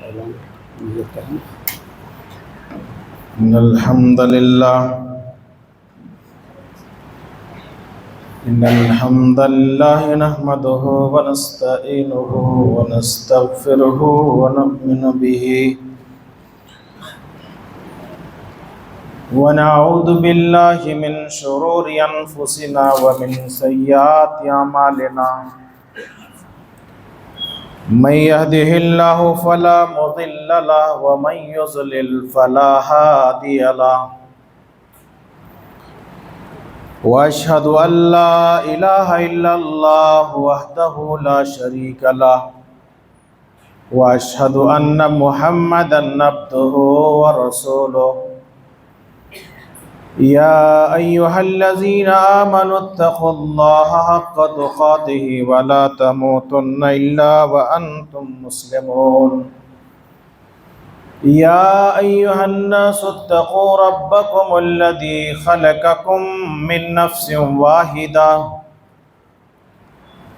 إن الحمد لله نحمده ونستعينه ونستغفره ونؤمن به ونعوذ بالله من شرور أنفسنا ومن سيئات أعمالنا من يهده الله فلا مضل له ومن يضلل فلا هادي له وأشهد أن لا إله إلا الله وحده لا شريك له وأشهد أن محمدا عبده ورسوله يا أيها الذين آمنوا اتقوا الله حق تقاته ولا تموتن إلا وأنتم مسلمون يا أيها الناس اتقوا ربكم الذي خلقكم من نفس واحدة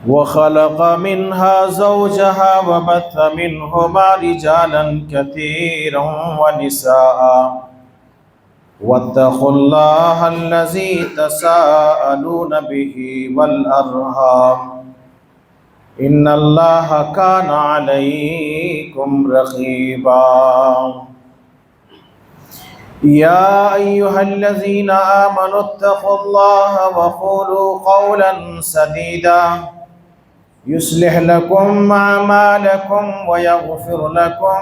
وخلق منها زوجها وبث منهما رجالا كثيرا ونساء واتقوا الله الذي تساءلون به والأرحام إن الله كان عليكم رقيبا يا أيها الذين آمنوا اتقوا الله وقولوا قولا سديدا يصلح لكم أعمالكم ويغفر لكم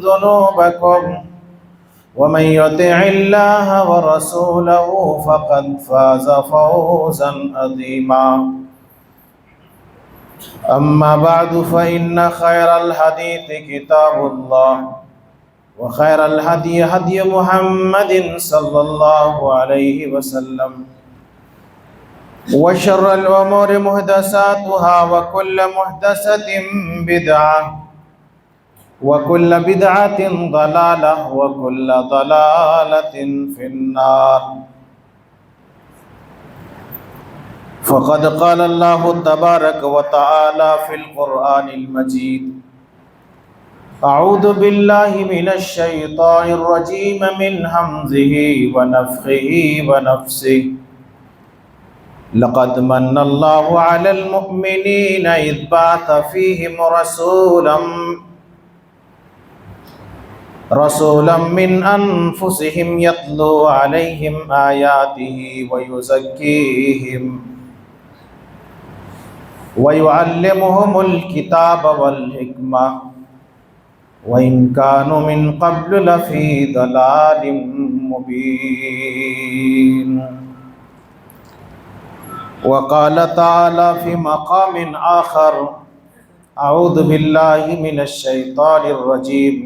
ذنوبكم ومن يطع الله ورسوله فقد فاز فوزا عظيما أما بعد فإن خير الحديث كتاب الله وخير الهدي هدي محمد صلى الله عليه وسلم وشر الأمور محدثاتها وكل محدثة بدعة وكل بدعة ضلالة وكل ضلالة في النار فقد قال الله تبارك وتعالى في القرآن المجيد أعوذ بالله من الشيطان الرجيم من همزه ونفخه ونفسه لقد من الله على المؤمنين إذ بعث فيهم رسولا من أنفسهم يتلو عليهم آياته ويزكيهم ويعلمهم الكتاب والحكمة وإن كانوا من قبل لفي ضلال مبين وقال تعالى في مقام آخر أعوذ بالله من الشيطان الرجيم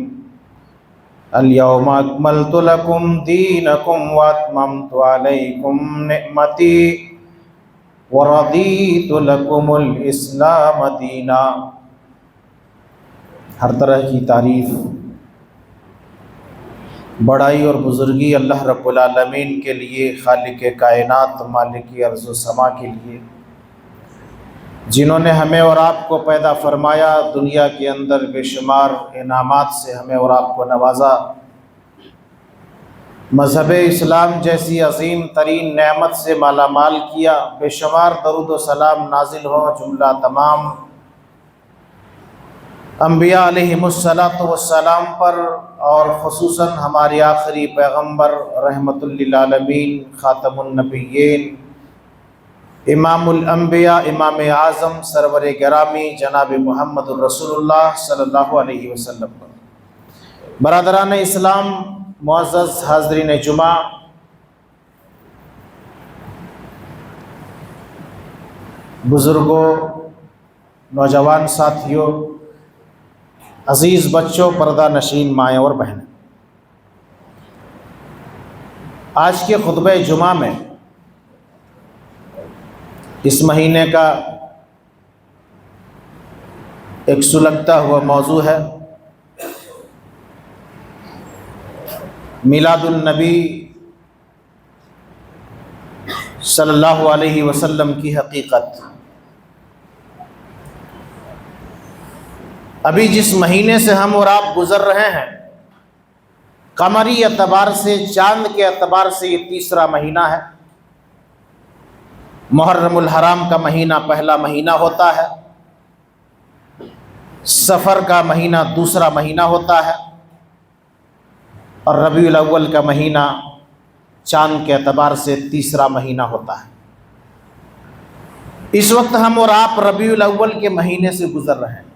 اليوم أكملت لكم دينكم وأتممت عليكم نعمتي ورضيت لكم الإسلام دينا۔ ہر طرح کی تعریف، بڑائی اور بزرگی اللہ رب العالمین کے لیے، خالق کائنات، مالک ارض و سما کے لیے، جنہوں نے ہمیں اور آپ کو پیدا فرمایا، دنیا کے اندر بے شمار انعامات سے ہمیں اور آپ کو نوازا، مذہب اسلام جیسی عظیم ترین نعمت سے مالا مال کیا، بے شمار درود و سلام نازل ہوں جملہ تمام انبیاء علیہم السلام پر، اور خصوصاً ہمارے آخری پیغمبر رحمت للعالمین، خاتم النبیین، امام الانبیاء، امام اعظم، سرور گرامی جناب محمد الرسول اللہ صلی اللہ علیہ وسلم پر۔ برادران اسلام، معزز حاضرین جمعہ، بزرگوں، نوجوان ساتھیوں، عزیز بچوں، پردہ نشین مائیں اور بہنیں، آج کے خطبہ جمعہ میں اس مہینے کا ایک سلگتا ہوا موضوع ہے میلاد النبی صلی اللہ علیہ وسلم کی حقیقت۔ ابھی جس مہینے سے ہم اور آپ گزر رہے ہیں، قمری اعتبار سے، چاند کے اعتبار سے یہ تیسرا مہینہ ہے۔ محرم الحرام کا مہینہ پہلا مہینہ ہوتا ہے، سفر کا مہینہ دوسرا مہینہ ہوتا ہے، اور ربیع الاول کا مہینہ چاند کے اعتبار سے تیسرا مہینہ ہوتا ہے۔ اس وقت ہم اور آپ ربیع الاول کے مہینے سے گزر رہے ہیں۔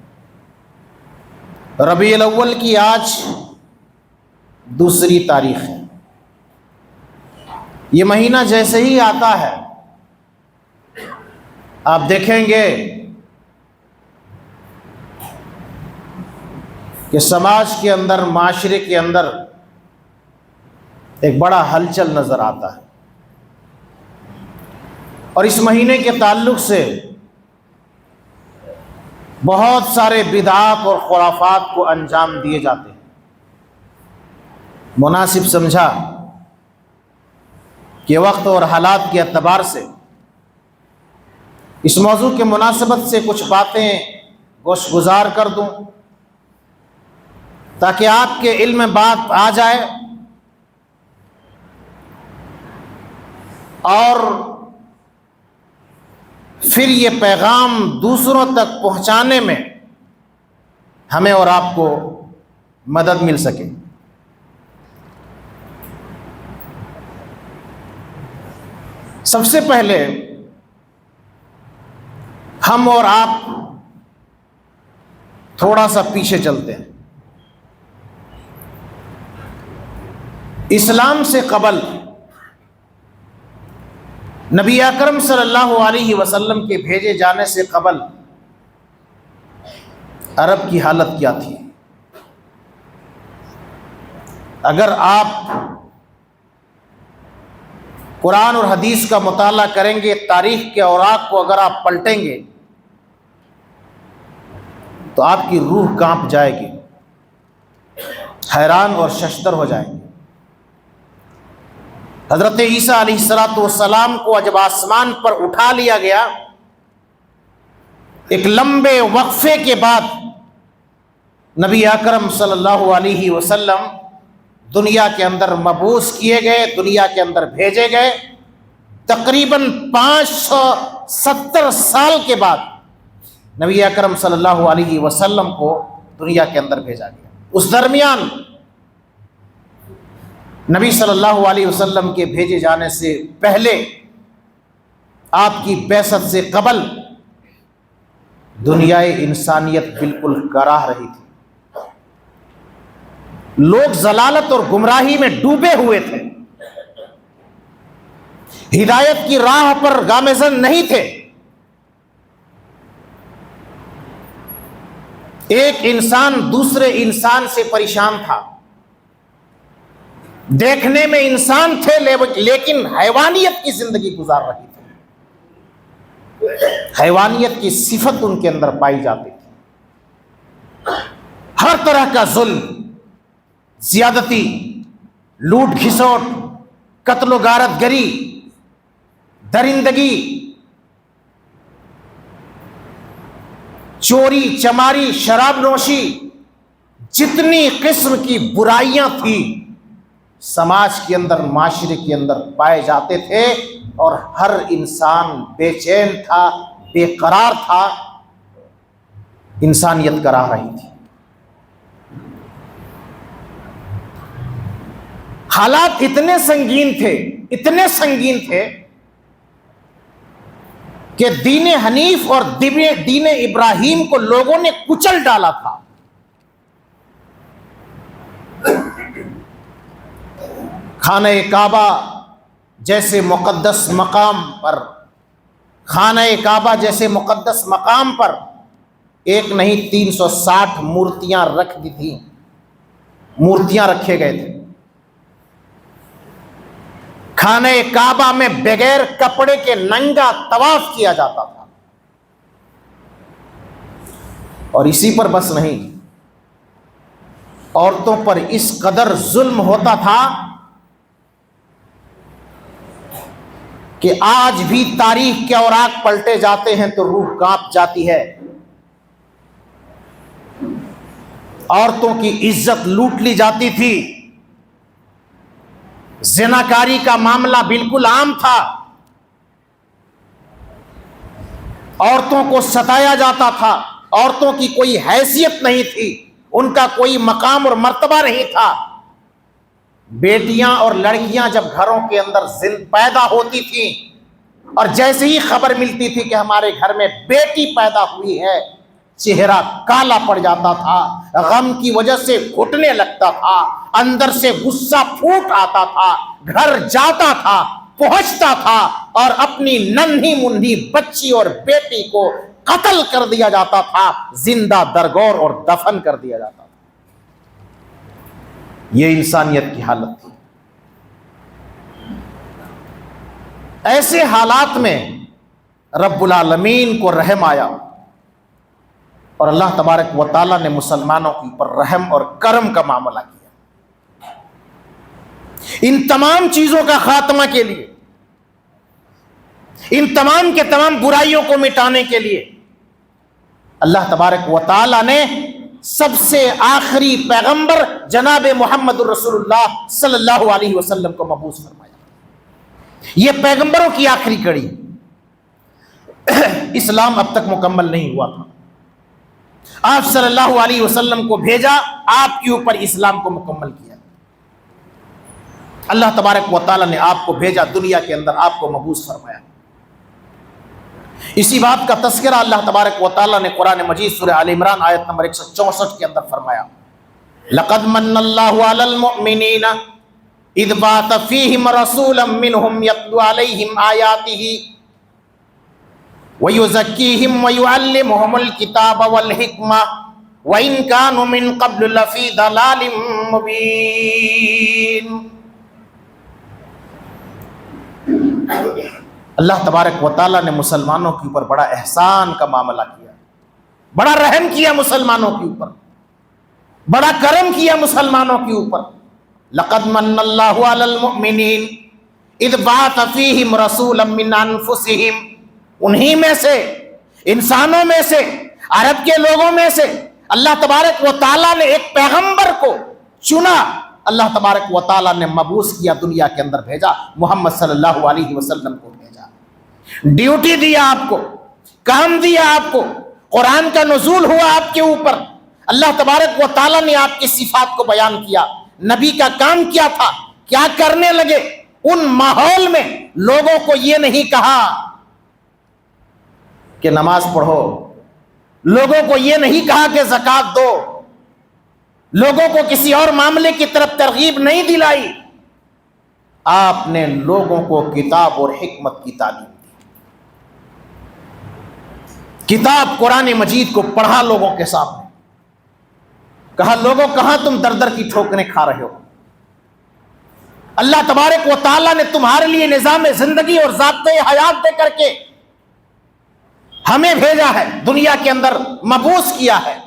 ربیع الاول کی آج دوسری تاریخ ہے۔ یہ مہینہ جیسے ہی آتا ہے آپ دیکھیں گے کہ سماج کے اندر، معاشرے کے اندر ایک بڑا ہلچل نظر آتا ہے، اور اس مہینے کے تعلق سے بہت سارے بدعات اور خرافات کو انجام دیے جاتے ہیں۔ مناسب سمجھا کہ وقت اور حالات کے اعتبار سے اس موضوع کے مناسبت سے کچھ باتیں گوش گزار کر دوں، تاکہ آپ کے علم میں بات آ جائے اور پھر یہ پیغام دوسروں تک پہنچانے میں ہمیں اور آپ کو مدد مل سکے۔ سب سے پہلے ہم اور آپ تھوڑا سا پیچھے چلتے ہیں۔ اسلام سے قبل نبی اکرم صلی اللہ علیہ وسلم کے بھیجے جانے سے قبل عرب کی حالت کیا تھی؟ اگر آپ قرآن اور حدیث کا مطالعہ کریں گے، تاریخ کے اوراق کو اگر آپ پلٹیں گے تو آپ کی روح کانپ جائے گی، حیران اور ششدر ہو جائیں گے۔ حضرت عیسیٰ علیہ السلام کو جب آسمان پر اٹھا لیا گیا، ایک لمبے وقفے کے بعد نبی اکرم صلی اللہ علیہ وسلم دنیا کے اندر مبعوث کیے گئے، دنیا کے اندر بھیجے گئے۔ تقریباً 570 سال کے بعد نبی اکرم صلی اللہ علیہ وسلم کو دنیا کے اندر بھیجا گیا۔ اس درمیان نبی صلی اللہ علیہ وسلم کے بھیجے جانے سے پہلے، آپ کی بعثت سے قبل، دنیائے انسانیت بالکل گراہ رہی تھی۔ لوگ ضلالت اور گمراہی میں ڈوبے ہوئے تھے، ہدایت کی راہ پر گامزن نہیں تھے۔ ایک انسان دوسرے انسان سے پریشان تھا، دیکھنے میں انسان تھے لیکن حیوانیت کی زندگی گزار رہی تھی، حیوانیت کی صفت ان کے اندر پائی جاتی تھی۔ ہر طرح کا ظلم، زیادتی، لوٹ گھسوٹ، قتل و غارت گری، درندگی، چوری چماری، شراب نوشی، جتنی قسم کی برائیاں تھیں سماج کے اندر، معاشرے کے اندر پائے جاتے تھے، اور ہر انسان بے چین تھا، بے قرار تھا، انسانیت کرا رہی تھی۔ حالات اتنے سنگین تھے، اتنے سنگین تھے کہ دین حنیف اور دین ابراہیم کو لوگوں نے کچل ڈالا تھا۔ خانہ کعبہ جیسے مقدس مقام پر، خانہ کعبہ جیسے مقدس مقام پر ایک نہیں 360 مورتیاں رکھ دی تھیں، مورتیاں رکھے گئے تھے۔ خانہ کعبہ میں بغیر کپڑے کے ننگا طواف کیا جاتا تھا، اور اسی پر بس نہیں، عورتوں پر اس قدر ظلم ہوتا تھا کہ آج بھی تاریخ کے اوراق پلٹے جاتے ہیں تو روح کانپ جاتی ہے۔ عورتوں کی عزت لوٹ لی جاتی تھی، زناکاری کا معاملہ بالکل عام تھا، عورتوں کو ستایا جاتا تھا، عورتوں کی کوئی حیثیت نہیں تھی، ان کا کوئی مقام اور مرتبہ نہیں تھا۔ بیٹیاں اور لڑکیاں جب گھروں کے اندر پیدا ہوتی تھیں اور جیسے ہی خبر ملتی تھی کہ ہمارے گھر میں بیٹی پیدا ہوئی ہے، چہرہ کالا پڑ جاتا تھا، غم کی وجہ سے گھٹنے لگتا تھا، اندر سے غصہ پھوٹ آتا تھا، گھر جاتا تھا، پہنچتا تھا اور اپنی ننھی منھی بچی اور بیٹی کو قتل کر دیا جاتا تھا، زندہ درگور اور دفن کر دیا جاتا تھا۔ یہ انسانیت کی حالت تھی۔ ایسے حالات میں رب العالمین کو رحم آیا اور اللہ تبارک و تعالیٰ نے مسلمانوں کے اوپر رحم اور کرم کا معاملہ کیا۔ ان تمام چیزوں کا خاتمہ کے لیے، ان تمام کے تمام برائیوں کو مٹانے کے لیے اللہ تبارک و تعالیٰ نے سب سے آخری پیغمبر جناب محمد الرسول اللہ صلی اللہ علیہ وسلم کو مبعوث فرمایا۔ یہ پیغمبروں کی آخری کڑی، اسلام اب تک مکمل نہیں ہوا تھا، آپ صلی اللہ علیہ وسلم کو بھیجا، آپ کے اوپر اسلام کو مکمل کیا۔ اللہ تبارک و تعالیٰ نے آپ کو بھیجا، دنیا کے اندر آپ کو مبعوث فرمایا۔ اسی بات کا تذکرہ اللہ تبارک و تعالیٰ نے قرآن مجید سورہ آل عمران آیت نمبر 164 کے اندر فرمایا، لَقَدْ مَنَّ اللَّهُ عَلَى الْمُؤْمِنِينَ اِذْ بَعَثَ فِيهِمْ رَسُولًا مِّنْهُمْ يَتْلُو عَلَيْهِمْ آيَاتِهِ وَيُزَكِّيهِمْ وَيُعَلِّمُهُمُ الْكِتَابَ وَالْحِكْمَةَ وَإِنْ كَانُوا مِنْ قَبْلُ لَفِي ضَلَالٍ مُّبِينٍ۔ اللہ تبارک و تعالیٰ نے مسلمانوں کے اوپر بڑا احسان کا معاملہ کیا، بڑا رحم کیا مسلمانوں کے اوپر، بڑا کرم کیا مسلمانوں کے اوپر۔ لَقَدْ مَنَّ اللَّهُ عَلَى الْمُؤْمِنِينَ اِذْ بَعَثَ فِيهِمْ رَسُولًا مِّنْ أَنفُسِهِمْ، انہی میں سے، انسانوں میں سے، عرب کے لوگوں میں سے اللہ تبارک و تعالیٰ نے ایک پیغمبر کو چنا، اللہ تبارک و تعالیٰ نے مبعوث کیا، دنیا کے اندر بھیجا، محمد صلی اللہ علیہ وسلم کو بھیجا، ڈیوٹی دیا آپ کو، کام دیا آپ کو، قرآن کا نزول ہوا آپ کے اوپر، اللہ تبارک و تعالیٰ نے آپ کی صفات کو بیان کیا۔ نبی کا کام کیا تھا، کیا کرنے لگے؟ ان ماحول میں لوگوں کو یہ نہیں کہا کہ نماز پڑھو، لوگوں کو یہ نہیں کہا کہ زکوٰۃ دو، لوگوں کو کسی اور معاملے کی طرف ترغیب نہیں دلائی، آپ نے لوگوں کو کتاب اور حکمت کی تعلیم دی۔ کتاب قرآن مجید کو پڑھا لوگوں کے سامنے، کہا لوگوں کہاں تم در در کی ٹھوکریں کھا رہے ہو، اللہ تبارک و تعالیٰ نے تمہارے لیے نظام زندگی اور ضابطۂ حیات دے کر کے ہمیں بھیجا ہے، دنیا کے اندر مبعوث کیا ہے۔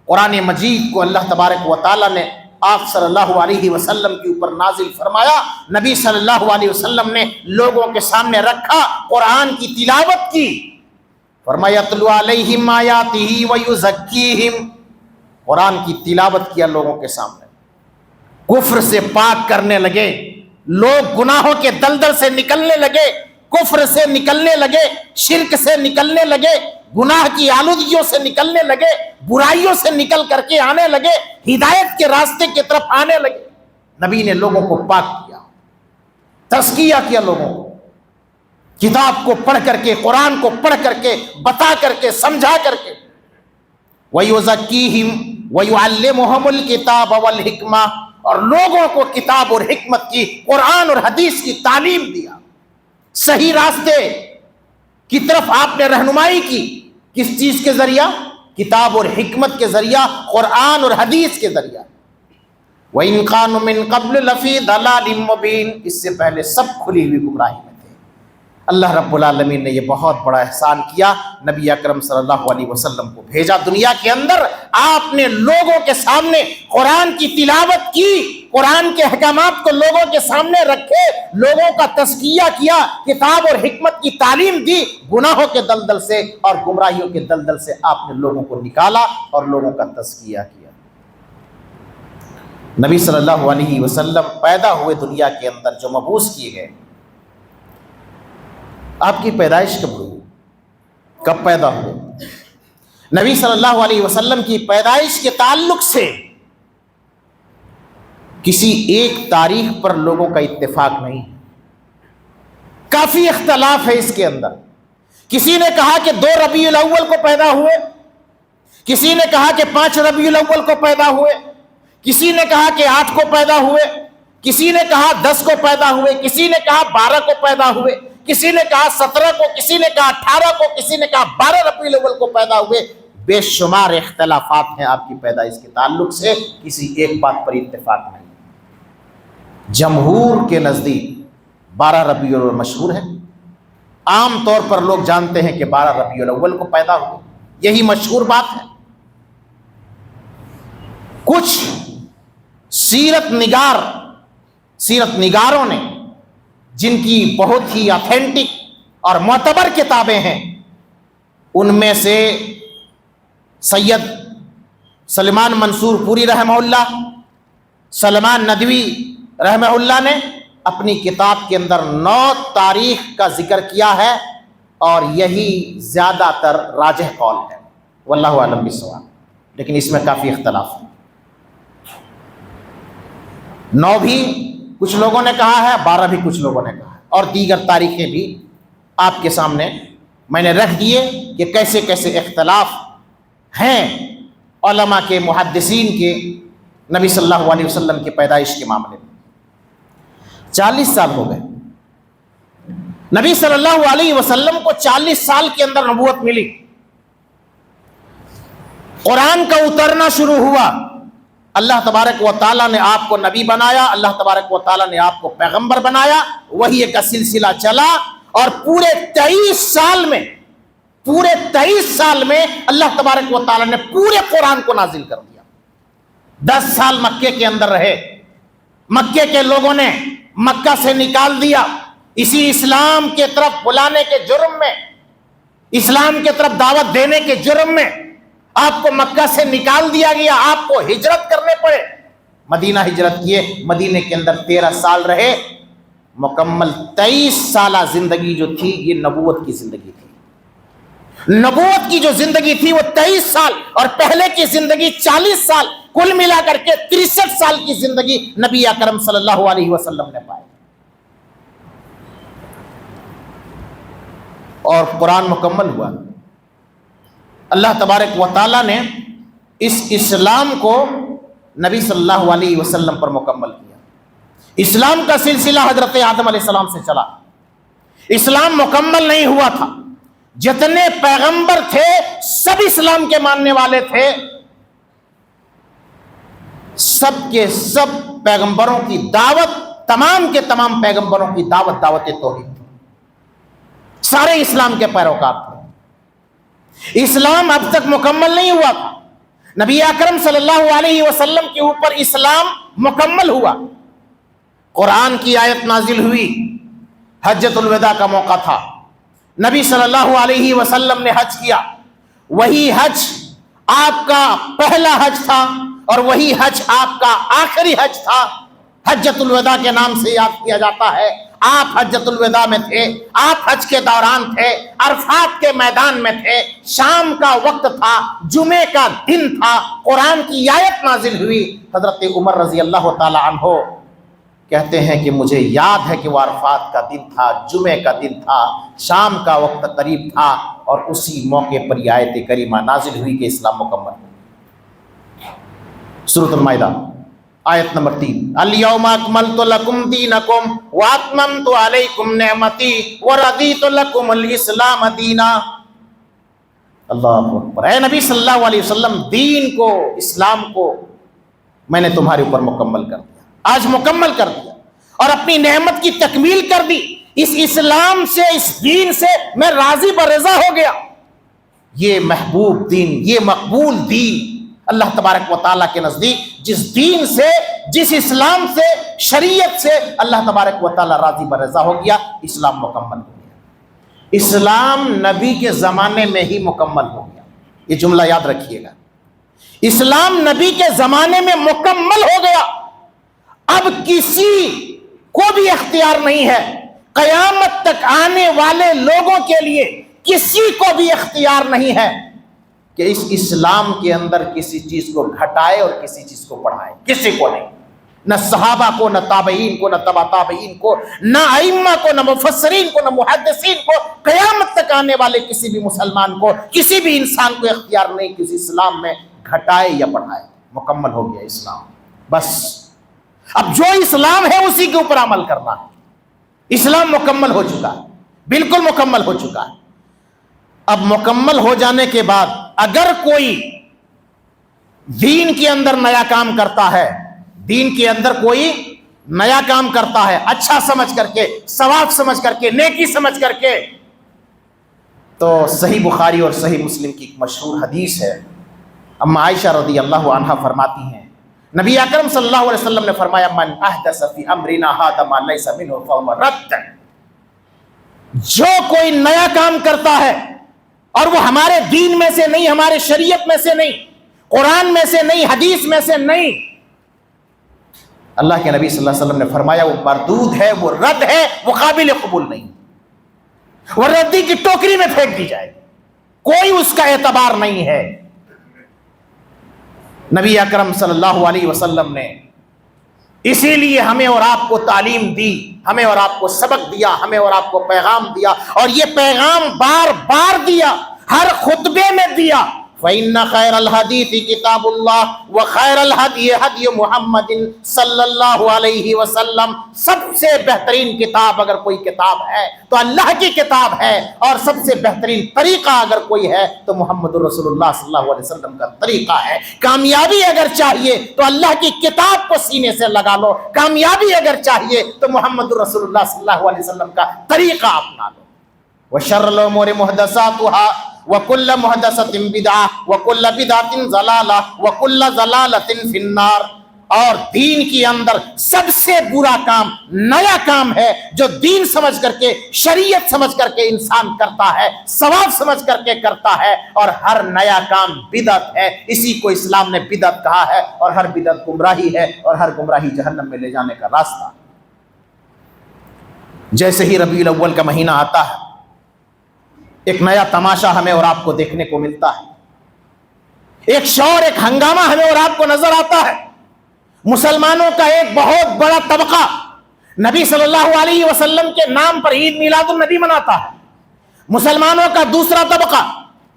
قرآن مجید کو اللہ تبارک و تعالیٰ نے آپ صلی اللہ علیہ وسلم کے اوپر نازل فرمایا، نبی صلی اللہ علیہ وسلم نے لوگوں کے سامنے رکھا، قرآن کی تلاوت کی، فرمایا یتلو علیہم آیاتہ ویزکیہم، قرآن کی تلاوت کیا لوگوں کے سامنے، کفر سے پاک کرنے لگے، لوگ گناہوں کے دلدل سے نکلنے لگے، کفر سے نکلنے لگے، شرک سے نکلنے لگے، گناہ کی آلودگیوں سے نکلنے لگے، برائیوں سے نکل کر کے آنے لگے، ہدایت کے راستے کی طرف آنے لگے۔ نبی نے لوگوں کو پاک کیا، تزکیہ کیا لوگوں کو، کتاب کو پڑھ کر کے، قرآن کو پڑھ کر کے، بتا کر کے، سمجھا کر کے، وَيُزَكِّيهِمْ وَيُعَلِّمُهُمُ الْكِتَابَ وَالْحِكْمَةَ، اور لوگوں کو کتاب اور حکمت کی، قرآن اور حدیث کی تعلیم دیا، صحیح راستے کی طرف آپ نے رہنمائی کی، کس چیز کے ذریعہ؟ کتاب اور حکمت کے ذریعہ، قرآن اور حدیث کے ذریعہ۔ وَإِنْ كَانُوا مِنْ قَبْلُ لَفِي ضَلَالٍ مُّبِينٍ، اس سے پہلے سب کھلی ہوئی گمراہی میں تھے۔ اللہ رب العالمین نے یہ بہت بڑا احسان کیا، نبی اکرم صلی اللہ علیہ وسلم کو بھیجا دنیا کے اندر، آپ نے لوگوں کے سامنے قرآن کی تلاوت کی، قرآن کے احکامات کو لوگوں کے سامنے رکھے، لوگوں کا تزکیہ کیا، کتاب اور حکمت کی تعلیم دی، گناہوں کے دلدل سے اور گمراہیوں کے دلدل سے آپ نے لوگوں کو نکالا اور لوگوں کا تزکیہ کیا۔ نبی صلی اللہ علیہ وسلم پیدا ہوئے دنیا کے اندر، جو مبعوث کیے گئے، آپ کی پیدائش کب ہوئی؟ کب پیدا ہوئے؟ نبی صلی اللہ علیہ وسلم کی پیدائش کے تعلق سے کسی ایک تاریخ پر لوگوں کا اتفاق نہیں، کافی اختلاف ہے اس کے اندر۔ کسی نے کہا کہ 2 ربیع الاول کو پیدا ہوئے، کسی نے کہا کہ 5 ربیع الاول کو پیدا ہوئے، کسی نے کہا کہ 8 کو پیدا ہوئے، کسی نے کہا 10 کو پیدا ہوئے، کسی نے کہا 12 کو پیدا ہوئے، کسی نے کہا 17 کو، کسی نے کہا 18 کو، کسی نے کہا 12 ربیع الاول کو پیدا ہوئے۔ بے شمار اختلافات ہیں آپ کی پیدائش کے تعلق سے، کسی ایک بات پر اتفاق نہیں۔ جمہور کے نزدیک 12 ربیع الاول مشہور ہے، عام طور پر لوگ جانتے ہیں کہ 12 ربیع الاول کو پیدا ہوئے، یہی مشہور بات ہے۔ کچھ سیرت نگاروں نے، جن کی بہت ہی آتھینٹک اور معتبر کتابیں ہیں، ان میں سے سید سلیمان منصور پوری رحمہ اللہ، سلمان ندوی رحمہ اللہ نے اپنی کتاب کے اندر 9 تاریخ کا ذکر کیا ہے، اور یہی زیادہ تر راجح قول ہے، واللہ اعلم بالصواب، لیکن اس میں کافی اختلاف ہے۔ 9 بھی کچھ لوگوں نے کہا ہے، 12 بھی کچھ لوگوں نے کہا ہے، اور دیگر تاریخیں بھی آپ کے سامنے میں نے رکھ دیے کہ کیسے کیسے اختلاف ہیں علماء کے، محدثین کے، نبی صلی اللہ علیہ وسلم کی پیدائش کے معاملے میں۔ 40 سال ہو گئے نبی صلی اللہ علیہ وسلم کو، 40 سال کے اندر نبوت ملی، قرآن کا اترنا شروع ہوا، اللہ تبارک و تعالیٰ نے آپ کو نبی بنایا، اللہ تبارک و تعالیٰ نے آپ کو پیغمبر بنایا، وحی کا سلسلہ چلا، اور پورے 23 سال میں اللہ تبارک و تعالیٰ نے پورے قرآن کو نازل کر دیا۔ 10 سال مکے کے اندر رہے، مکے کے لوگوں نے مکہ سے نکال دیا، اسی اسلام کے طرف بلانے کے جرم میں، اسلام کے طرف دعوت دینے کے جرم میں آپ کو مکہ سے نکال دیا گیا، آپ کو ہجرت کرنے پڑے، مدینہ ہجرت کیے، مدینے کے اندر 13 سال رہے، مکمل 23 سالہ زندگی جو تھی یہ نبوت کی زندگی تھی۔ نبوت کی جو زندگی تھی وہ 23 سال، اور پہلے کی زندگی 40 سال، کل ملا کر کے 63 سال کی زندگی نبی اکرم صلی اللہ علیہ وسلم نے پائی، اور قرآن مکمل ہوا۔ اللہ تبارک و تعالیٰ نے اس اسلام کو نبی صلی اللہ علیہ وسلم پر مکمل کیا۔ اسلام کا سلسلہ حضرت آدم علیہ السلام سے چلا، اسلام مکمل نہیں ہوا تھا، جتنے پیغمبر تھے سب اسلام کے ماننے والے تھے، سب کے سب پیغمبروں کی دعوت، تمام کے تمام پیغمبروں کی دعوت توحید تھی، سارے اسلام کے پیروکار تھے۔ اسلام اب تک مکمل نہیں ہوا تھا، نبی اکرم صلی اللہ علیہ وسلم کے اوپر اسلام مکمل ہوا، قرآن کی آیت نازل ہوئی، حجۃ الوداع کا موقع تھا، نبی صلی اللہ علیہ وسلم نے حج کیا، وہی حج آپ کا پہلا حج تھا، اور وہی حج آپ کا آخری حج تھا، حجۃ الوداع کے نام سے یاد کیا جاتا ہے۔ آپ حجۃ الوداع میں تھے، آپ حج کے دوران تھے، عرفات کے میدان میں تھے، شام کا وقت تھا، جمعے کا دن تھا، قرآن کی آیت نازل ہوئی۔ حضرت عمر رضی اللہ تعالی عنہ کہتے ہیں کہ مجھے یاد ہے کہ وہ عرفات کا دن تھا، جمعے کا دن تھا، شام کا وقت قریب تھا، اور اسی موقع پر یہ آیت کریمہ نازل ہوئی کہ اسلام مکمل ہو۔ سورۃ المائدہ آیت نمبر 3، الیوم اکملت لکم دینکم واتممت علیکم نعمتی ورضیت لکم الاسلام دینا۔ اللہ اکبر، اے نبی صلی اللہ علیہ وسلم، دین کو، اسلام کو میں نے تمہارے اوپر مکمل کر دیا، آج مکمل کر دیا، اور اپنی نعمت کی تکمیل کر دی، اس اسلام سے، اس دین سے میں راضی برضا ہو گیا۔ یہ محبوب دین، یہ مقبول دین، اللہ تبارک و تعالیٰ کے نزدیک جس دین سے، جس اسلام سے، شریعت سے اللہ تبارک و تعالیٰ راضی برضا ہو گیا، اسلام مکمل ہو گیا۔ اسلام نبی کے زمانے میں ہی مکمل ہو گیا، یہ جملہ یاد رکھیے گا، اسلام نبی کے زمانے میں مکمل ہو گیا، اب کسی کو بھی اختیار نہیں ہے، قیامت تک آنے والے لوگوں کے لیے کسی کو بھی اختیار نہیں ہے کہ اس اسلام کے اندر کسی چیز کو گھٹائے اور کسی چیز کو بڑھائے، کسی کو نہیں، نہ صحابہ کو، نہ تابعین کو، نہ تبع تابعین کو، نہ ائمہ کو، نہ مفسرین کو، نہ محدثین کو، قیامت تک آنے والے کسی بھی مسلمان کو، کسی بھی انسان کو اختیار نہیں کہ اس اسلام میں گھٹائے یا بڑھائے۔ مکمل ہو گیا اسلام، بس اب جو اسلام ہے اسی کے اوپر عمل کرنا ہے۔ اسلام مکمل ہو چکا ہے، بالکل مکمل ہو چکا ہے۔ اب مکمل ہو جانے کے بعد اگر کوئی دین کے اندر نیا کام کرتا ہے، دین کے اندر کوئی نیا کام کرتا ہے اچھا سمجھ کر کے، ثواب سمجھ کر کے، نیکی سمجھ کر کے، تو صحیح بخاری اور صحیح مسلم کی ایک مشہور حدیث ہے، اما عائشہ رضی اللہ عنہا فرماتی ہیں، نبی اکرم صلی اللہ علیہ وسلم نے فرمایا من احدث فی امرنا ھذا ما لیس منہ فہو رد، جو کوئی نیا کام کرتا ہے اور وہ ہمارے دین میں سے نہیں، ہمارے شریعت میں سے نہیں، قرآن میں سے نہیں، حدیث میں سے نہیں، اللہ کے نبی صلی اللہ علیہ وسلم نے فرمایا وہ مردود ہے، وہ رد ہے، وہ قابل قبول نہیں، وہ ردی کی ٹوکری میں پھینک دی جائے، کوئی اس کا اعتبار نہیں ہے۔ نبی اکرم صلی اللہ علیہ وسلم نے اسی لیے ہمیں اور آپ کو تعلیم دی، ہمیں اور آپ کو سبق دیا، ہمیں اور آپ کو پیغام دیا، اور یہ پیغام بار بار دیا، ہر خطبے میں دیا، فَإِنَّ خَيْرَ الْحَدِيثِ كِتَابُ اللَّهِ وَخَيْرَ الْهَدْيِ هَدْيُ مُحَمَّدٍ صلی اللہ علیہ وسلم، سب سے بہترین کتاب اگر کوئی کتاب ہے تو اللہ کی کتاب ہے، اور سب سے بہترین طریقہ اگر کوئی ہے تو محمد رسول اللہ صلی اللہ علیہ وسلم کا طریقہ ہے۔ کامیابی اگر چاہیے تو اللہ کی کتاب کو سینے سے لگا لو، کامیابی اگر چاہیے تو محمد رسول اللہ صلی اللہ علیہ وسلم کا طریقہ اپنا لو۔ وَشَرَّ الْأُمُورِ مُحْدَثَاتُهَا وَكُلَّ مُحْدَثَةٍ بِدْعَةٍ وَكُلَّ بِدْعَةٍ ضَلَالَةٍ وَكُلَّ ضَلَالَةٍ فِي النَّارِ، اور دین کی اندر سب سے برا کام نیا کام ہے جو دین سمجھ کر کے، شریعت سمجھ کر کے انسان کرتا ہے، ثواب سمجھ کر کے کرتا ہے، اور ہر نیا کام بدعت ہے، اسی کو اسلام نے بدعت کہا ہے، اور ہر بدعت گمراہی ہے، اور ہر گمراہی جہنم میں لے جانے کا راستہ۔ جیسے ہی ربیع الاول کا مہینہ آتا ہے ایک نیا تماشا ہمیں اور آپ کو دیکھنے کو ملتا ہے، ایک شور، ایک ہنگامہ ہمیں اور آپ کو نظر آتا ہے۔ مسلمانوں کا ایک بہت بڑا طبقہ نبی صلی اللہ علیہ وسلم کے نام پر عید میلاد النبی مناتا ہے، مسلمانوں کا دوسرا طبقہ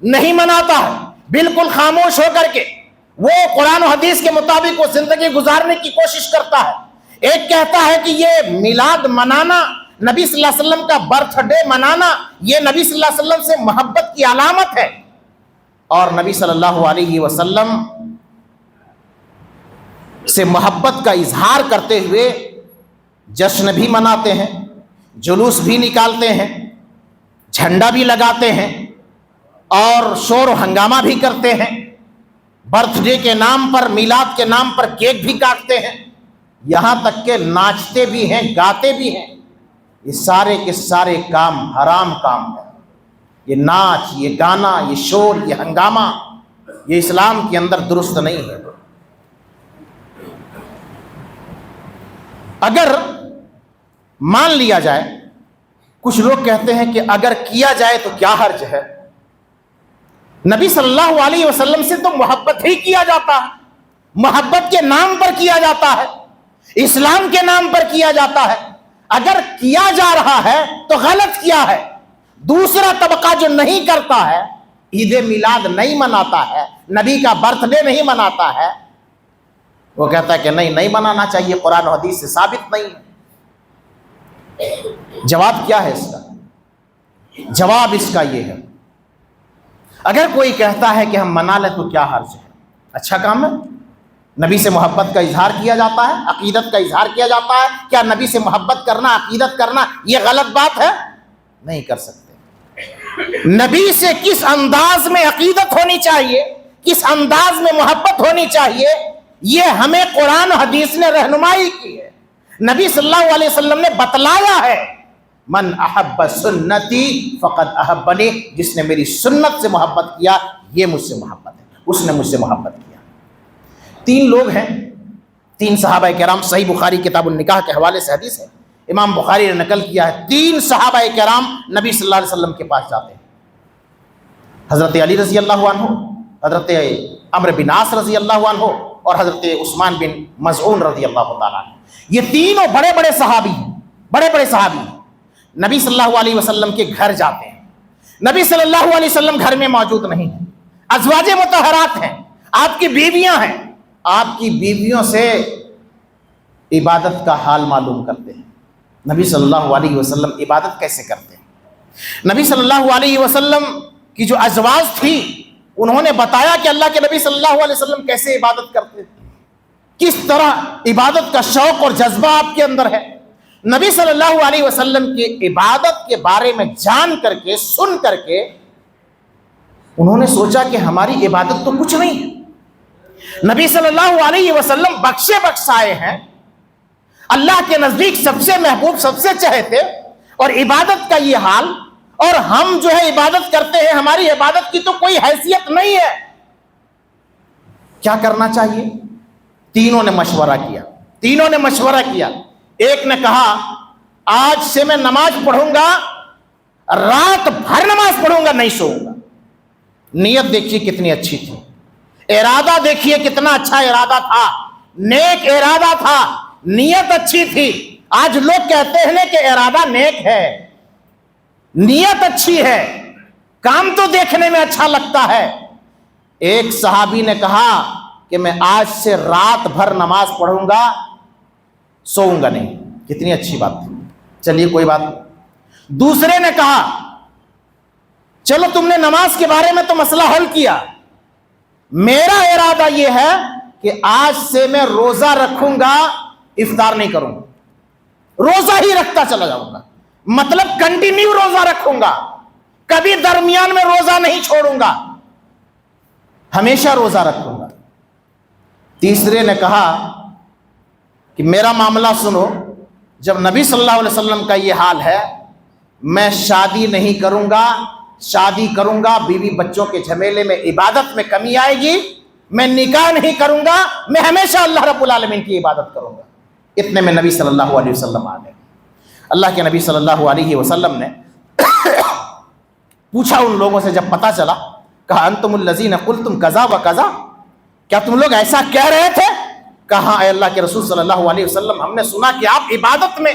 نہیں مناتا ہے، بالکل خاموش ہو کر کے وہ قرآن و حدیث کے مطابق وہ زندگی گزارنے کی کوشش کرتا ہے۔ ایک کہتا ہے کہ یہ میلاد منانا، نبی صلی اللہ علیہ وسلم کا برتھ ڈے منانا، یہ نبی صلی اللہ علیہ وسلم سے محبت کی علامت ہے، اور نبی صلی اللہ علیہ وسلم سے محبت کا اظہار کرتے ہوئے جشن بھی مناتے ہیں، جلوس بھی نکالتے ہیں، جھنڈا بھی لگاتے ہیں، اور شور و ہنگامہ بھی کرتے ہیں، برتھ ڈے کے نام پر، میلاد کے نام پر کیک بھی کاٹتے ہیں، یہاں تک کہ ناچتے بھی ہیں، گاتے بھی ہیں۔ یہ سارے کے سارے کام حرام کام ہے، یہ ناچ، یہ گانا، یہ شور، یہ ہنگامہ، یہ اسلام کے اندر درست نہیں ہے۔ اگر مان لیا جائے، کچھ لوگ کہتے ہیں کہ اگر کیا جائے تو کیا حرج ہے، نبی صلی اللہ علیہ وسلم سے تو محبت ہی کیا جاتا ہے، محبت کے نام پر کیا جاتا ہے، اسلام کے نام پر کیا جاتا ہے، اگر کیا جا رہا ہے تو غلط کیا ہے۔ دوسرا طبقہ جو نہیں کرتا ہے، عید میلاد نہیں مناتا ہے، نبی کا برتھ ڈے نہیں مناتا ہے، وہ کہتا ہے کہ نہیں منانا چاہیے، قرآن و حدیث سے ثابت نہیں ہے۔ جواب کیا ہے اس کا؟ جواب اس کا یہ ہے، اگر کوئی کہتا ہے کہ ہم منا لیں تو کیا حرج ہے، اچھا کام ہے، نبی سے محبت کا اظہار کیا جاتا ہے، عقیدت کا اظہار کیا جاتا ہے، کیا نبی سے محبت کرنا، عقیدت کرنا یہ غلط بات ہے؟ نہیں کر سکتے۔ نبی سے کس انداز میں عقیدت ہونی چاہیے، کس انداز میں محبت ہونی چاہیے، یہ ہمیں قرآن و حدیث نے رہنمائی کی ہے، نبی صلی اللہ علیہ وسلم نے بتلایا ہے۔ من احب سنتی فقد احبنی، جس نے میری سنت سے محبت کیا یہ مجھ سے محبت ہے، اس نے مجھ سے محبت کیا۔ تین لوگ ہیں، تین صحابہ کرام، صحیح بخاری کتاب النکاح کے حوالے سے حدیث ہے، امام بخاری نے نقل کیا ہے، تین صحابہ کرام نبی صلی اللہ علیہ وسلم کے پاس جاتے ہیں، حضرت علی رضی اللہ عنہ، حضرت عمرو بن عاص رضی اللہ عنہ اور حضرت عثمان بن مظعون رضی اللہ تعالیٰ عنہ۔ یہ تینوں بڑے بڑے صحابی ہیں، بڑے بڑے صحابی ہیں، نبی صلی اللہ علیہ وسلم کے گھر جاتے ہیں۔ نبی صلی اللہ علیہ وسلم گھر میں موجود نہیں ہیں، ازواج مطہرات ہیں، آپ کی بیویاں ہیں، آپ کی بیویوں سے عبادت کا حال معلوم کرتے ہیں۔ نبی صلی اللہ علیہ وسلم عبادت کیسے کرتے ہیں؟ نبی صلی اللہ علیہ وسلم کی جو ازواج تھی انہوں نے بتایا کہ اللہ کے نبی صلی اللہ علیہ وسلم کیسے عبادت کرتے ہیں، کس طرح عبادت کا شوق اور جذبہ آپ کے اندر ہے۔ نبی صلی اللہ علیہ وسلم کی عبادت کے بارے میں جان کر کے، سن کر کے انہوں نے سوچا کہ ہماری عبادت تو کچھ نہیں ہے۔ نبی صلی اللہ علیہ وسلم بخشے بخشائے ہیں، اللہ کے نزدیک سب سے محبوب، سب سے چہتے، اور عبادت کا یہ حال، اور ہم جو ہے عبادت کرتے ہیں، ہماری عبادت کی تو کوئی حیثیت نہیں ہے، کیا کرنا چاہیے؟ تینوں نے مشورہ کیا۔ ایک نے کہا آج سے میں نماز پڑھوں گا، رات بھر نماز پڑھوں گا، نہیں سوؤں گا۔ نیت دیکھیے کتنی اچھی تھی، ارادہ دیکھیے کتنا اچھا ارادہ تھا، نیک ارادہ تھا، نیت اچھی تھی۔ آج لوگ کہتے ہیں کہ ارادہ نیک ہے، نیت اچھی ہے، کام تو دیکھنے میں اچھا لگتا ہے۔ ایک صحابی نے کہا کہ میں آج سے رات بھر نماز پڑھوں گا، سوؤں گا نہیں۔ کتنی اچھی بات تھی، چلیے کوئی بات نہیں۔ دوسرے نے کہا چلو تم نے نماز کے بارے میں تو مسئلہ حل کیا، میرا ارادہ یہ ہے کہ آج سے میں روزہ رکھوں گا، افطار نہیں کروں گا، روزہ ہی رکھتا چلا جاؤں گا، مطلب کنٹینیو روزہ رکھوں گا، کبھی درمیان میں روزہ نہیں چھوڑوں گا، ہمیشہ روزہ رکھوں گا۔ تیسرے نے کہا کہ میرا معاملہ سنو، جب نبی صلی اللہ علیہ وسلم کا یہ حال ہے، میں شادی نہیں کروں گا، شادی کروں گا بیوی بچوں کے جھمیلے میں عبادت میں کمی آئے گی، میں نکاح نہیں کروں گا، میں ہمیشہ اللہ رب العالمین کی عبادت کروں گا۔ اتنے میں نبی صلی اللہ علیہ وسلم آ گئے۔ اللہ کے نبی صلی اللہ علیہ وسلم نے پوچھا ان لوگوں سے، جب پتا چلا، کہا انتم الذین قلتم کذا و کذا، کیا تم لوگ ایسا کہہ رہے تھے؟ کہا اے اللہ کے رسول صلی اللہ علیہ وسلم، ہم نے سنا کہ آپ عبادت میں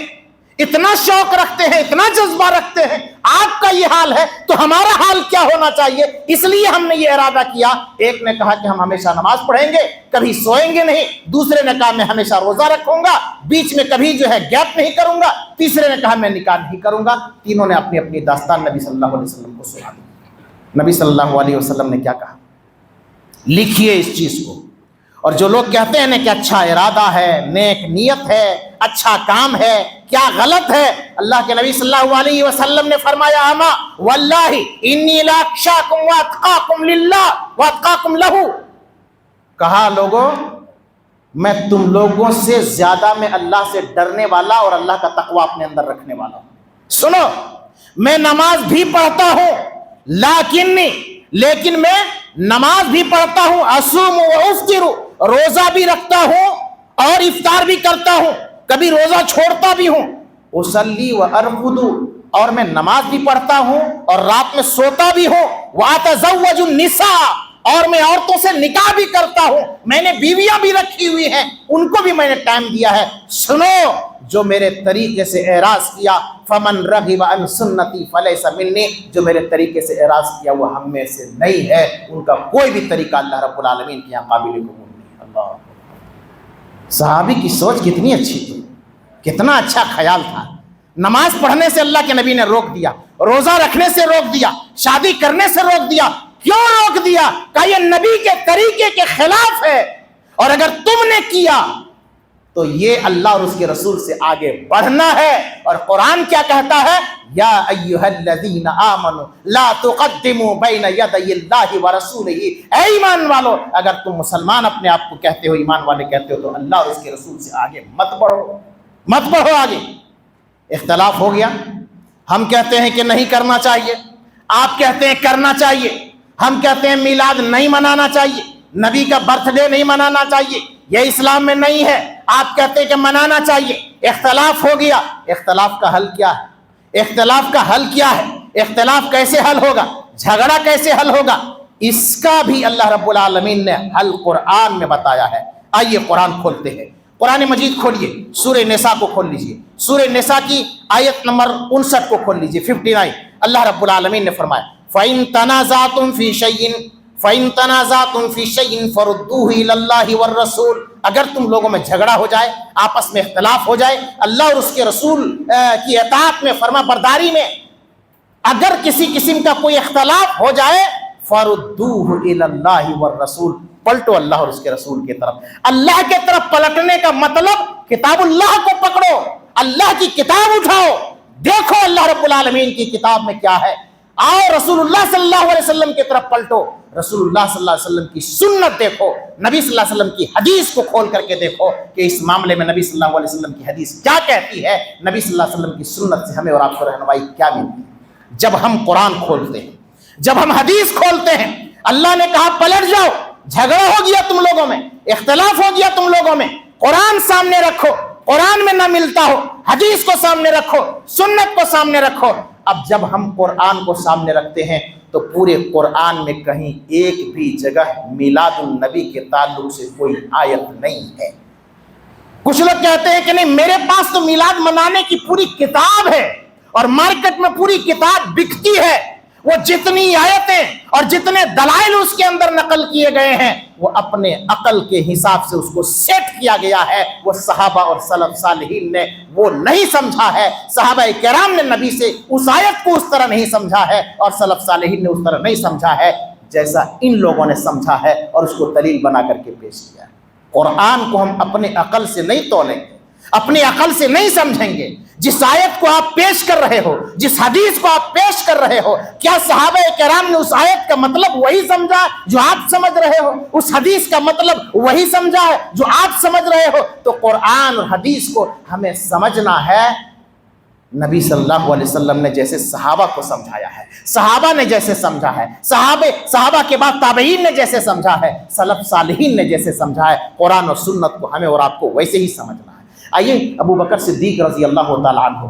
اتنا شوق رکھتے ہیں، اتنا جذبہ رکھتے ہیں، آپ کا یہ حال ہے تو ہمارا حال کیا ہونا چاہیے، اس لیے ہم نے یہ ارادہ کیا۔ ایک نے کہا کہ ہم ہمیشہ نماز پڑھیں گے، کبھی سوئیں گے نہیں۔ دوسرے نے کہا میں ہمیشہ روزہ رکھوں گا، بیچ میں کبھی جو ہے گیپ نہیں کروں گا۔ تیسرے نے کہا میں نکاح نہیں کروں گا۔ تینوں نے اپنی اپنی داستان نبی صلی اللہ علیہ وسلم کو سنا دی۔ نبی صلی اللہ علیہ وسلم نے کیا کہا؟ لکھیے اس چیز کو۔ اور جو لوگ کہتے ہیں کہ اچھا ارادہ ہے، نیک نیت ہے، اچھا کام ہے، کیا غلط ہے؟ اللہ کے نبی صلی اللہ علیہ وسلم نے فرمایا اما واللہ انی لاخشاکم واتقاکم للہ واتقاکم لہ، کہا لوگوں میں تم لوگوں سے زیادہ میں اللہ سے ڈرنے والا اور اللہ کا تقوی اپنے اندر رکھنے والا ہوں۔ سنو، میں نماز بھی پڑھتا ہوں، لیکن میں نماز بھی پڑھتا ہوں، اصوم و افطر، روزہ بھی رکھتا ہوں اور افطار بھی کرتا ہوں، کبھی روزہ چھوڑتا بھی ہوں، اصلی و ارقد، اور میں نماز بھی پڑھتا ہوں اور رات میں سوتا بھی ہوں، واتزوج النساء، اور میں عورتوں سے نکاح بھی کرتا ہوں، میں نے بیویاں بھی رکھی ہوئی ہیں، ان کو بھی میں نے ٹائم دیا ہے۔ سنو، جو میرے طریقے سے اعراض کیا، فمن رغب عن سنتی فلیس منی، جو میرے طریقے سے اعراض کیا وہ ہم میں سے نہیں ہے، ان کا کوئی بھی طریقہ اللہ رب العالمین کے یہاں قابل قبول نہیں۔ اللہ، صحابی کی سوچ کتنی اچھی تھی، کتنا اچھا خیال تھا۔ نماز پڑھنے سے اللہ کے نبی نے روک دیا، روزہ رکھنے سے روک دیا، شادی کرنے سے روک دیا۔ کیوں روک دیا؟ کہ یہ نبی کے طریقے کے خلاف ہے، اور اگر تم نے کیا تو یہ اللہ اور اس کے رسول سے آگے بڑھنا ہے۔ اور قرآن کیا کہتا ہے؟ یا ایھا الذین آمنوا لا تقدموا بین یدی اللہ ورسولہ، اے ایمان والو، اگر تم مسلمان اپنے آپ کو کہتے ہو، ایمان والے کہتے ہو، تو اللہ اور اس کے رسول سے آگے مت بڑھو آگے۔ اختلاف ہو گیا، ہم کہتے ہیں کہ نہیں کرنا چاہیے، آپ کہتے ہیں کرنا چاہیے، ہم کہتے ہیں میلاد نہیں منانا چاہیے، نبی کا برتھ ڈے نہیں منانا چاہیے، یہ اسلام میں نہیں ہے۔ آپ کہتے ہیں کہ منانا چاہیے، اختلاف ہو گیا، اختلاف کا حل کیا ہے؟ اختلاف کا حل کیا ہے؟ اختلاف کیسے حل ہوگا؟ جھگڑا کیسے حل ہوگا؟ اس کا بھی اللہ رب العالمین نے حل قرآن میں بتایا ہے۔ آئیے قرآن کھولتے ہیں، قرآن مجید کھولیے، سورہ نساء کو کھول لیجئے، سورہ نساء کی آیت نمبر 59 کو کھول لیجئے، 59۔ اللہ رب العالمین نے فرمایا فَإِن تَنَازَعْتُمْ فِي شَيْءٍ فَرُدُّوهُ إِلَى اللَّهِ وَالرَّسُولِ، اگر تم لوگوں میں جھگڑا ہو جائے، آپس میں اختلاف ہو جائے، اللہ اور اس کے رسول کی اطاعت میں، فرما برداری میں اگر کسی قسم کا کوئی اختلاف ہو جائے، فَرُدُّوهُ إِلَى اللَّهِ وَالرَّسُولِ، پلٹو اللہ اور اس کے رسول کی طرف۔ اللہ کے طرف پلٹنے کا مطلب کتاب اللہ کو پکڑو، اللہ کی کتاب اٹھاؤ، دیکھو اللہ رب العالمین کی کتاب میں کیا ہے، آؤ رسول اللہ صلی اللہ علیہ وسلم کی طرف پلٹو، رسول اللہ صلی اللہ علیہ وسلم کی سنت دیکھو، نبی صلی اللہ علیہ وسلم کی حدیث کو کھول کر کے دیکھو کہ اس معاملے میں نبی صلی اللہ علیہ وسلم کی حدیث کیا کہتی ہے، نبی صلی اللہ علیہ وسلم کی سنت سے ہمیں اور آپ کو رہنمائی کیا ملتی ہے۔ جب ہم قرآن کھولتے ہیں، جب ہم حدیث کھولتے ہیں، اللہ نے کہا پلٹ جاؤ، جھگڑا ہو گیا تم لوگوں میں، اختلاف ہو گیا تم لوگوں میں، قرآن سامنے رکھو، قرآن میں نہ ملتا ہو حدیث کو سامنے رکھو، سنت کو سامنے رکھو۔ اب جب ہم قرآن کو سامنے رکھتے ہیں تو پورے قرآن میں کہیں ایک بھی جگہ میلاد النبی کے تعلق سے کوئی آیت نہیں ہے۔ کچھ لوگ کہتے ہیں کہ نہیں، میرے پاس تو میلاد منانے کی پوری کتاب ہے اور مارکیٹ میں پوری کتاب بکتی ہے، وہ جتنی آیتیں اور جتنے دلائل اس کے اندر نقل کیے گئے ہیں وہ اپنے عقل کے حساب سے اس کو سیٹ کیا گیا ہے، وہ صحابہ اور سلف صالحین نے وہ نہیں سمجھا ہے، صحابہ کرام نے نبی سے اس آیت کو اس طرح نہیں سمجھا ہے اور سلف صالحین نے اس طرح نہیں سمجھا ہے جیسا ان لوگوں نے سمجھا ہے اور اس کو دلیل بنا کر کے پیش کیا ہے۔ قرآن کو ہم اپنے عقل سے نہیں تولیں گے، اپنی عقل سے نہیں سمجھیں گے۔ جس آیت کو آپ پیش کر رہے ہو، جس حدیث کو آپ پیش کر رہے ہو، کیا صحابہ کرام نے اس آیت کا مطلب وہی سمجھا جو آپ سمجھ رہے ہو؟ اس حدیث کا مطلب وہی سمجھا ہے جو آپ سمجھ رہے ہو؟ تو قرآن اور حدیث کو ہمیں سمجھنا ہے نبی صلی اللہ علیہ وسلم نے جیسے صحابہ کو سمجھایا ہے، صحابہ نے جیسے سمجھا ہے، صحابہ کے بعد تابعین نے جیسے سمجھا ہے، سلف صالحین نے جیسے سمجھا ہے، قرآن اور سنت کو ہمیں اور آپ کو ویسے ہی سمجھنا ہے۔ آئیے ابو بکر صدیق رضی اللہ تعالیٰ عنہ،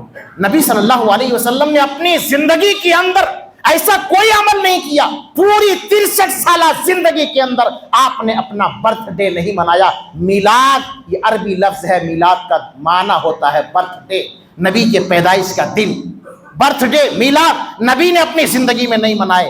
نبی صلی اللہ علیہ وسلم نے اپنی زندگی کے اندر ایسا کوئی عمل نہیں کیا، پوری 63 سالہ زندگی کے اندر آپ نے اپنا برتھ ڈے نہیں منایا۔ میلاد یہ عربی لفظ ہے، میلاد کا معنی ہوتا ہے برتھ ڈے، نبی کے پیدائش کا دن، برتھ ڈے، میلاد نبی نے اپنی زندگی میں نہیں منائے۔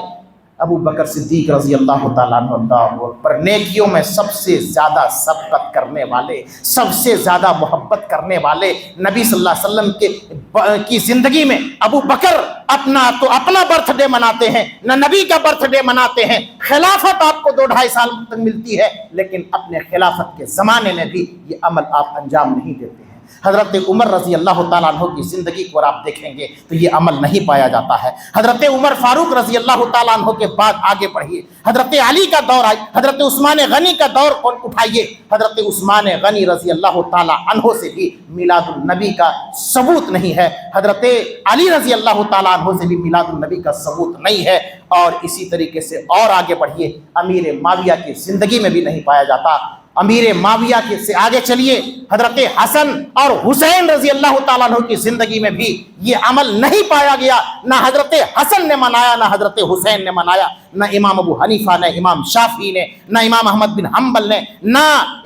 ابو بکر صدیق رضی اللہ تعالیٰ عنہ اللہ اکبر، نیکیوں میں سب سے زیادہ سبقت کرنے والے، سب سے زیادہ محبت کرنے والے، نبی صلی اللہ علیہ وسلم کی زندگی میں ابو بکر اپنا برتھ ڈے مناتے ہیں، نہ نبی کا برتھ ڈے مناتے ہیں۔ خلافت آپ کو 2-2.5 سال تک ملتی ہے، لیکن اپنے خلافت کے زمانے میں بھی یہ عمل آپ انجام نہیں دیتے ہیں۔ حضرت عمر رضی اللہ تعالیٰ عنہ کی زندگی کو آپ دیکھیں گے تو یہ عمل نہیں پایا جاتا ہے۔ حضرت عمر فاروق رضی اللہ تعالیٰ عنہ کے بعد آگے بڑھیے، حضرت علی کا دور آئی، حضرت عثمان غنی کا دور اٹھائیے، حضرت عثمان غنی رضی اللہ تعالیٰ عنہ سے بھی میلاد النبی کا ثبوت نہیں ہے، حضرت علی رضی اللہ تعالیٰ عنہ سے بھی میلاد النبی کا ثبوت نہیں ہے، اور اسی طریقے سے اور آگے بڑھیے، امیر معاویہ کی زندگی میں بھی نہیں پایا جاتا۔ امیر معاویہ کے سے آگے چلیے، حضرت حسن اور حسین رضی اللہ تعالیٰ عنہ کی زندگی میں بھی یہ عمل نہیں پایا گیا، نہ حضرت حسن نے منایا، نہ حضرت حسین نے منایا، نہ امام ابو حنیفہ نے، امام شافعی نے، نہ امام احمد بن حنبل نے، نہ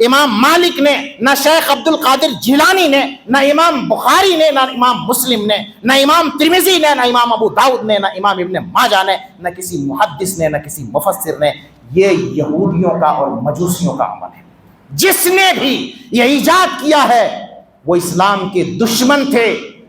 امام مالک نے، نہ شیخ عبد القادر جیلانی نے، نہ امام بخاری نے، نہ امام مسلم نے، نہ امام ترمذی نے، نہ امام ابو داؤد نے، نہ امام ابن ماجہ نے، نہ کسی محدث نے، نہ کسی مفسر نے۔ یہ یہودیوں کا اور مجوسیوں کا عمل ہے۔ جس نے بھی یہ ایجاد کیا ہے وہ اسلام کے دشمن تھے،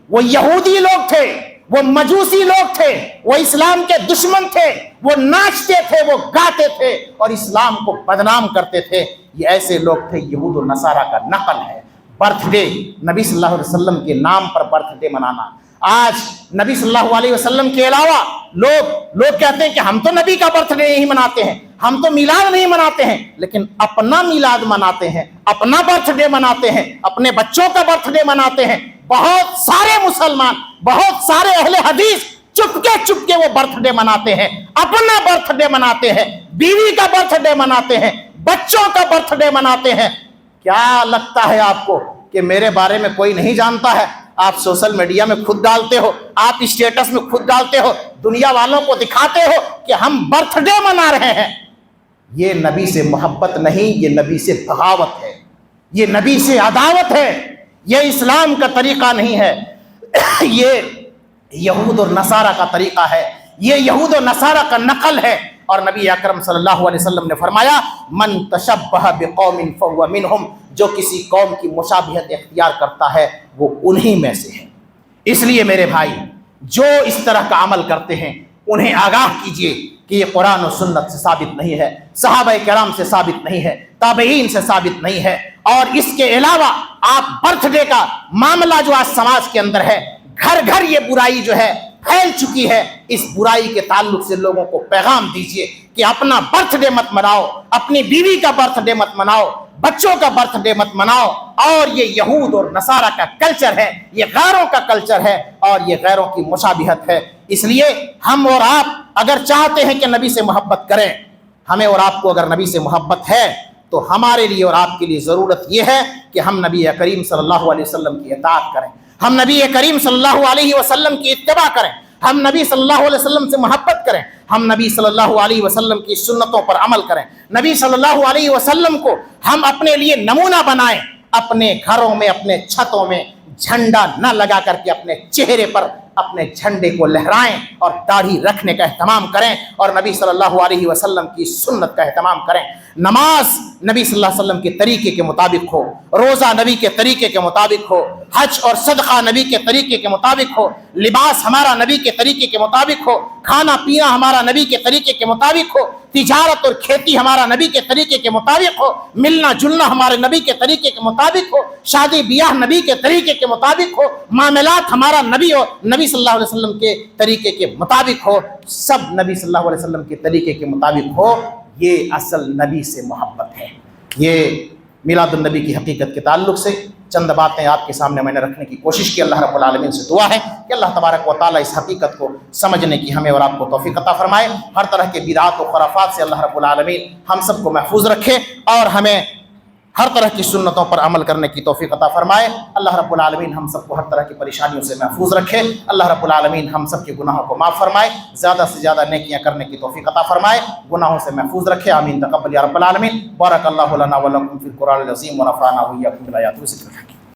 وہ یہودی لوگ تھے، وہ مجوسی لوگ تھے، وہ اسلام کے دشمن تھے، وہ ناچتے تھے، وہ گاتے تھے اور اسلام کو بدنام کرتے تھے۔ یہ ایسے لوگ تھے، یہود و نصارہ کا نقل ہے۔ برتھ ڈے، نبی صلی اللہ علیہ وسلم کے نام پر برتھ ڈے منانا۔ آج نبی صلی اللہ علیہ وسلم کے علاوہ لوگ کہتے ہیں کہ ہم تو نبی کا برتھ ڈے نہیں مناتے ہیں، ہم تو میلاد نہیں مناتے ہیں، لیکن اپنا میلاد مناتے ہیں، اپنا برتھ ڈے مناتے ہیں، اپنے بچوں کا برتھ ڈے مناتے ہیں۔ بہت سارے مسلمان، بہت سارے اہل حدیث چپکے وہ برتھ ڈے مناتے ہیں، اپنا برتھ ڈے مناتے ہیں، بیوی کا برتھ ڈے مناتے ہیں، بچوں کا برتھ ڈے مناتے ہیں۔ کیا لگتا ہے آپ کو کہ میرے بارے میں کوئی نہیں جانتا ہے؟ آپ سوشل میڈیا میں خود ڈالتے ہو، آپ اسٹیٹس میں خود ڈالتے ہو، دنیا والوں کو دکھاتے ہو کہ ہم برتھ ڈے منا رہے ہیں۔ یہ نبی سے محبت نہیں، یہ نبی سے بغاوت ہے، یہ نبی سے عداوت ہے، یہ اسلام کا طریقہ نہیں ہے، یہ یہود اور نصارہ کا طریقہ ہے، یہ یہود و نصارہ کا نقل ہے۔ اور نبی اکرم صلی اللہ علیہ وسلم نے فرمایا من تشبہ بقوم فہو منہم، جو کسی قوم کی مشابہت اختیار کرتا ہے وہ انہی میں سے ہے۔ اس لیے میرے بھائی، جو اس طرح کا عمل کرتے ہیں انہیں آگاہ کیجئے کہ یہ قرآن و سنت سے ثابت نہیں ہے، صحابہ کرام سے ثابت نہیں ہے، تابعین سے ثابت نہیں ہے۔ اور اس کے علاوہ آپ برتھ ڈے کا معاملہ جو آج سماج کے اندر ہے، گھر گھر یہ برائی جو ہے پھیل چکی ہے، اس برائی کے تعلق سے لوگوں کو پیغام دیجئے کہ اپنا برتھ ڈے مت مناؤ، اپنی بیوی کا برتھ ڈے مت مناؤ، بچوں کا برتھ ڈے مت مناؤ۔ اور یہ یہود اور نصارہ کا کلچر ہے، یہ غیروں کا کلچر ہے اور یہ غیروں کی مشابہت ہے۔ اس لیے ہم اور آپ اگر چاہتے ہیں کہ نبی سے محبت کریں، ہمیں اور آپ کو اگر نبی سے محبت ہے تو ہمارے لیے اور آپ کے لیے ضرورت یہ ہے کہ ہم نبی کریم صلی اللہ علیہ وسلم کی اطاعت کریں، ہم نبی کریم صلی اللہ علیہ وسلم کی اتباع کریں، ہم نبی صلی اللہ علیہ وسلم سے محبت کریں، ہم نبی صلی اللہ علیہ وسلم کی سنتوں پر عمل کریں، نبی صلی اللہ علیہ وسلم کو ہم اپنے لیے نمونہ بنائیں، اپنے گھروں میں، اپنے چھتوں میں جھنڈا نہ لگا کر کے اپنے چہرے پر اپنے جھنڈے کو لہرائیں اور داڑھی رکھنے کا اہتمام کریں اور نبی صلی اللہ علیہ وسلم کی سنت کا اہتمام کریں۔ نماز نبی صلی اللہ علیہ وسلم کے طریقے کے مطابق ہو، روزہ نبی کے طریقے کے مطابق ہو، حج اور صدقہ نبی کے طریقے کے مطابق ہو، لباس ہمارا نبی کے طریقے کے مطابق ہو، کھانا پینا ہمارا نبی کے طریقے کے مطابق ہو، تجارت اور کھیتی ہمارا نبی کے طریقے کے مطابق ہو، ملنا جلنا ہمارے نبی کے طریقے کے مطابق ہو، شادی بیاہ نبی کے طریقے کے مطابق ہو، معاملات ہمارا نبی ہو نبی صلی اللہ علیہ وسلم کے طریقے کے مطابق ہو، سب نبی صلی اللہ علیہ وسلم کے طریقے کے مطابق ہو۔ یہ اصل نبی سے محبت ہے۔ یہ میلاد النبی کی حقیقت کے تعلق سے چند باتیں آپ کے سامنے میں نے رکھنے کی کوشش کی۔ اللہ رب العالمین سے دعا ہے کہ اللہ تبارک و تعالیٰ اس حقیقت کو سمجھنے کی ہمیں اور آپ کو توفیق عطا فرمائے، ہر طرح کے بدعات و خرافات سے اللہ رب العالمین ہم سب کو محفوظ رکھے اور ہمیں ہر طرح کی سنتوں پر عمل کرنے کی توفیق عطا فرمائے۔ اللہ رب العالمین ہم سب کو ہر طرح کی پریشانیوں سے محفوظ رکھے۔ اللہ رب العالمین ہم سب کے گناہوں کو معاف فرمائے، زیادہ سے زیادہ نیکیاں کرنے کی توفیق عطا فرمائے، گناہوں سے محفوظ رکھے۔ آمین تقبل یا رب العالمین۔ بارک اللہ لنا ولکم فی القرآن العظیم ونفعنا وإیاکم بالآیات والذکر الحکیم۔